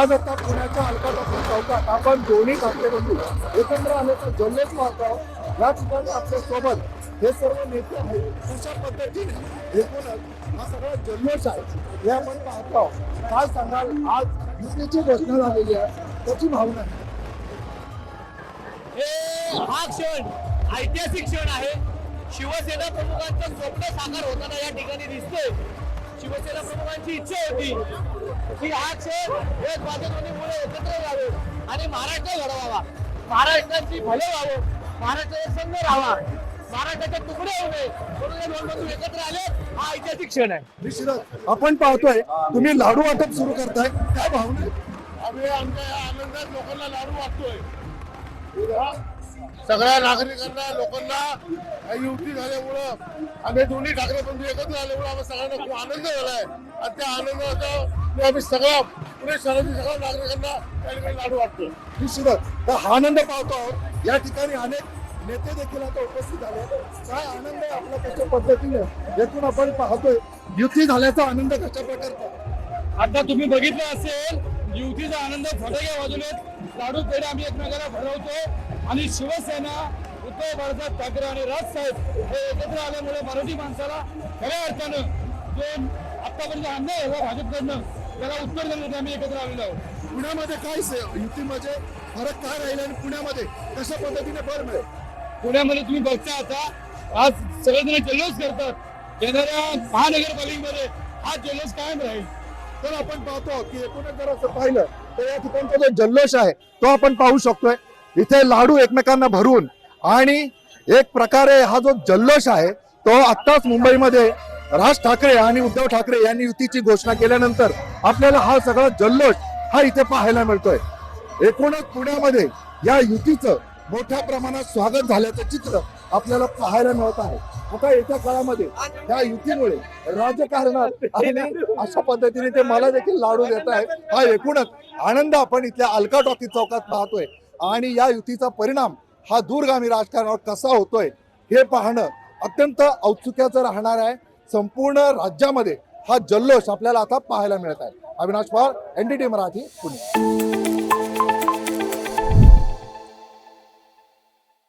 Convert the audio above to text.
आज आता पुण्याच्या अलका टॉकीज चौकात आपण दोन्ही ठाकरे बंधू एकत्र आल्याचा जल्लोष पाहतो आहोत। या ठिकाणी आपल्या सोबत हे सर्व नेते आहेत। कशा पद्धतीने एकूणच हा सगळा जल्लोष आहे हे आपण पाहतो आहोत। काय सांगाल, आज युतीची घोषणा झालेली आहे, त्याची भावना आहे? हा क्षण ऐतिहासिक क्षण आहे। शिवसेना प्रमुखांचं स्वप्न साकार होताना या ठिकाणी दिसतोय। शिवसेना प्रमुखांची इच्छा होती की हा क्षण एक बाजूने मुळे एकत्र यावे आणि महाराष्ट्र घडवावा, महाराष्ट्राची भले व्हावं, महाराष्ट्राचा संघ राहावा, महाराष्ट्राचे तुकडे होऊ नये म्हणून हे दोन बंधू एकत्र आले। हा ऐतिहासिक क्षण आहे। निश्चितच आपण पाहतोय तुम्ही लाडू वाटप सुरू करताय, काय भावना आहे? आम्ही आमच्या या आनंदात लोकांना लाडू वाटतोय। सगळ्या नागरिकांना लोकांना युती झाल्यामुळं आम्ही दोन्ही ठाकरे बंधू एकत्र आल्यामुळे आम्हाला सगळ्यांना खूप आनंद झालाय आणि त्या आनंदाचा आम्ही सगळ्या पुणे शहरातील सगळ्या नागरिकांना त्या ठिकाणी लाडू वाटतोय। निश्चितच तर हा आनंद पाहतो आहोत। या ठिकाणी अनेक नेते देखील आता उपस्थित झाले। काय आनंद आहे आपला कशा पद्धतीने एकूण आपण पाहतोय युती झाल्याचा आनंद कशा प्रकारचा? आता तुम्ही बघितलं असेल युतीचा आनंद फटाके वाजवलेत, लाडू पेढे आम्ही एकमेकाला भरवतो आणि शिवसेना उद्धव बाळासाहेब ठाकरे आणि राजसाहेब हे एकत्र आल्यामुळे मराठी माणसाला खऱ्या अर्थानं जो आतापर्यंत अन्याय झाला भाजपकडनं त्याला उत्तर देण्यासाठी आम्ही एकत्र आलेलो आहोत। पुण्यामध्ये काय युतीमध्ये फरक काय राहील आणि पुण्यामध्ये कशा पद्धतीने बळ मिळेल? पुण्यामध्ये तुम्ही बघता आता आज सगळेजण जल्लोष करतात। येणाऱ्या महानगरपालिकेमध्ये हा जल्लोष कायम राहील। तर आपण पाहतो की एकूणच जर असं पाहिलं तर या ठिकाणचा जो जल्लोष आहे तो आपण पाहू शकतोय। इथे लाडू एकमेकांना भरून आणि एक प्रकारे हा जो जल्लोष आहे तो आत्ताच मुंबईमध्ये राज ठाकरे आणि उद्धव ठाकरे यांनी युतीची घोषणा केल्यानंतर आपल्याला हा सगळा जल्लोष हा इथे पाहायला मिळतोय। एकूणच पुण्यामध्ये या युतीचं मोठ्या प्रमाणात स्वागत झाल्याचं चित्र आपल्याला पाहायला मिळत आहे। आता येत्या काळामध्ये या युतीमुळे राजकारणात आणि अशा पद्धतीने ते मला देखील लाडू देत आहेत, हा एकूणच आनंद आपण इथल्या अलका टॉकीज चौकात पाहतोय आणि या युतीचा परिणाम हा दूरगामी राजकारणावर कसा होतोय हे पाहणं अत्यंत औत्सुक्याचं राहणार आहे। संपूर्ण राज्यामध्ये हा जल्लोष आपल्याला आता पाहायला मिळत आहे। अविनाश पवार, NDT मराठी, पुणे।